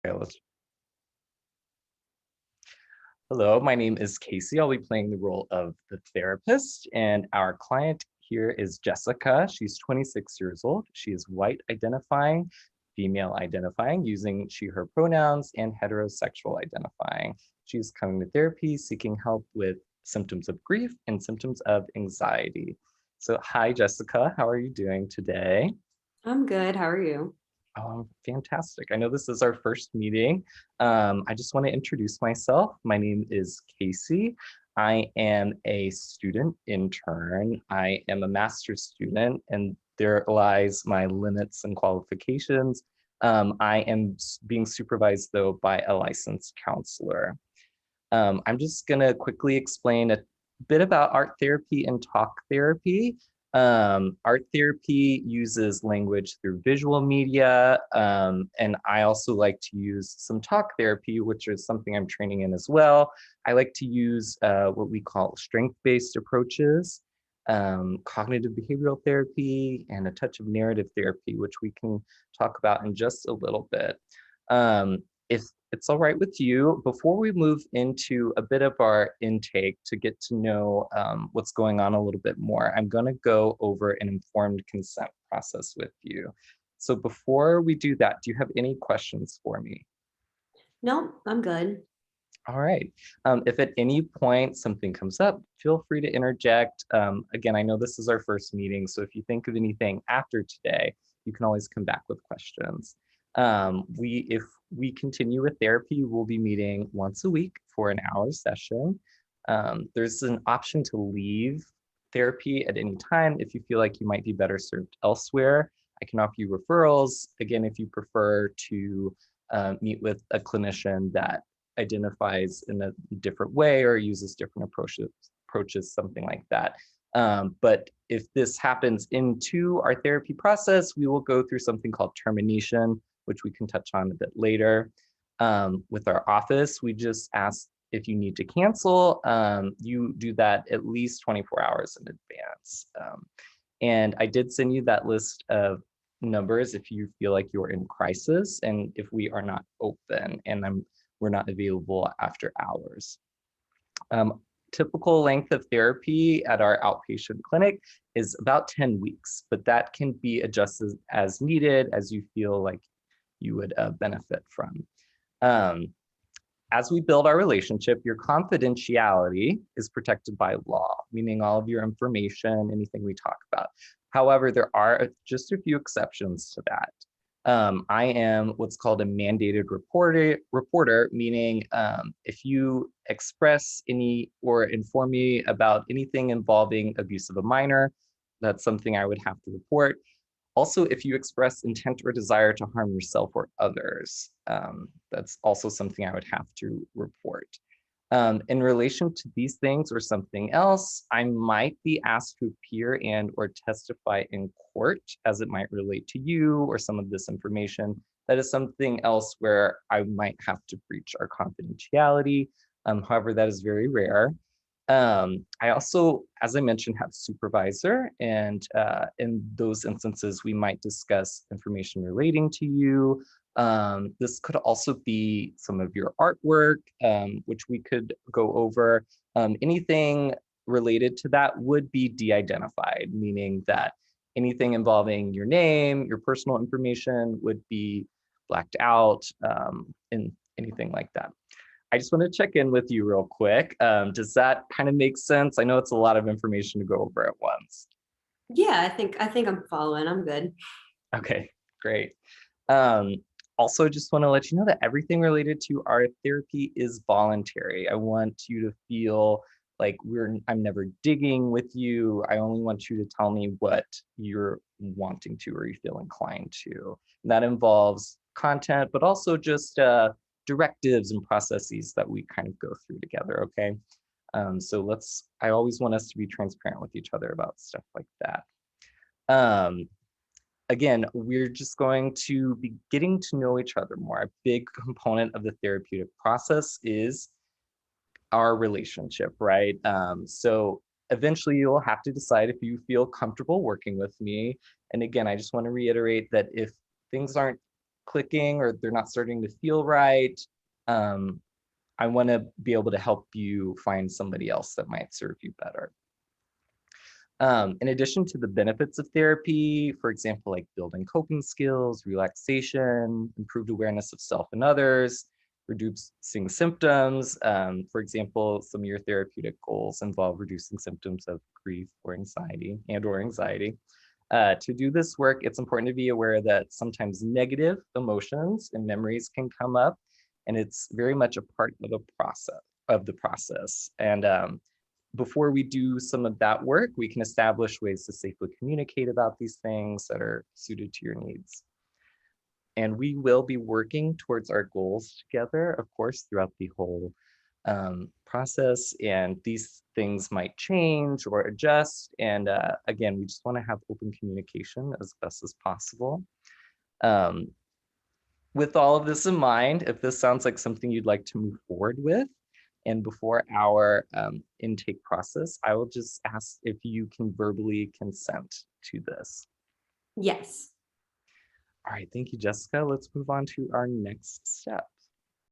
Okay, let's. Hello, my name is Casey. I'll be playing the role of the therapist, and our client here is Jessica. She's 26 years old. She is white identifying, female identifying, using she, her pronouns, and heterosexual identifying. She's coming to therapy seeking help with symptoms of grief and symptoms of anxiety. So, hi, Jessica. How are you doing today? I'm good. How are you? Fantastic. I know this is our first meeting. I just want to introduce myself. My name is Casey. I am a student intern. I am a master's student, and there lies my limits and qualifications. I am being supervised, though, by a licensed counselor. I'm just going to quickly explain a bit about art therapy and talk therapy. Art therapy uses language through visual media, and I also like to use some talk therapy, which is something I'm training in as well. I like to use what we call strength-based approaches, cognitive behavioral therapy, and a touch of narrative therapy, which we can talk about in just a little bit. If it's all right with you, before we move into a bit of our intake to get to know what's going on a little bit more, I'm going to go over an informed consent process with you. So before we do that, do you have any questions for me? No, I'm good. All right. If at any point something comes up, feel free to interject. Again, I know this is our first meeting, so if you think of anything after today, you can always come back with questions. If we continue with therapy, we'll be meeting once a week for an hour session. There's an option to leave therapy at any time if you feel like you might be better served elsewhere. I can offer you referrals. Again, if you prefer to meet with a clinician that identifies in a different way or uses different approaches, something like that. But if this happens into our therapy process, we will go through something called termination, which we can touch on a bit later. With our office, we just ask if you need to cancel, you do that at least 24 hours in advance. And I did send you that list of numbers if you feel like you're in crisis and if we are not open and we're not available after hours. Typical length of therapy at our outpatient clinic is about 10 weeks, but that can be adjusted as needed as you feel like you would benefit from. As we build our relationship, your confidentiality is protected by law, meaning all of your information, anything we talk about. However, there are just a few exceptions to that. I am what's called a mandated reporter, meaning if you express any or inform me about anything involving abuse of a minor, that's something I would have to report. Also, if you express intent or desire to harm yourself or others, that's also something I would have to report. In relation to these things or something else, I might be asked to appear and or testify in court as it might relate to you or some of this information. That is something else where I might have to breach our confidentiality. However, that is very rare. I also, as I mentioned, have supervisor, and in those instances, we might discuss information relating to you. This could also be some of your artwork, which we could go over. Anything related to that would be de-identified, meaning that anything involving your name, your personal information would be blacked out, and anything like that. I just want to check in with you real quick. Does that kind of make sense? I know it's a lot of information to go over at once. Yeah, I think I'm following. I'm good. Okay, great. Um, Also, just want to let you know that everything related to art therapy is voluntary. I want you to feel like I'm never digging with you. I only want you to tell me what you're wanting to or you feel inclined to. And that involves content, but also just directives and processes that we kind of go through together, okay? I always want us to be transparent with each other about stuff like that. Um, Again, we're just going to be getting to know each other more. A big component of the therapeutic process is our relationship, right? So eventually you'll have to decide if you feel comfortable working with me. And again, I just want to reiterate that if things aren't clicking or they're not starting to feel right, I want to be able to help you find somebody else that might serve you better. In addition to the benefits of therapy, for example, like building coping skills, relaxation, improved awareness of self and others, reducing symptoms. For example, some of your therapeutic goals involve reducing symptoms of grief or anxiety. To do this work, it's important to be aware that sometimes negative emotions and memories can come up, and it's very much a part of the process. And before we do some of that work, we can establish ways to safely communicate about these things that are suited to your needs. And we will be working towards our goals together, of course, throughout the whole process. And these things might change or adjust. And again, we just want to have open communication as best as possible. With all of this in mind, if this sounds like something you'd like to move forward with, and before our intake process, I will just ask if you can verbally consent to this. Yes. All right, thank you, Jessica. Let's move on to our next step.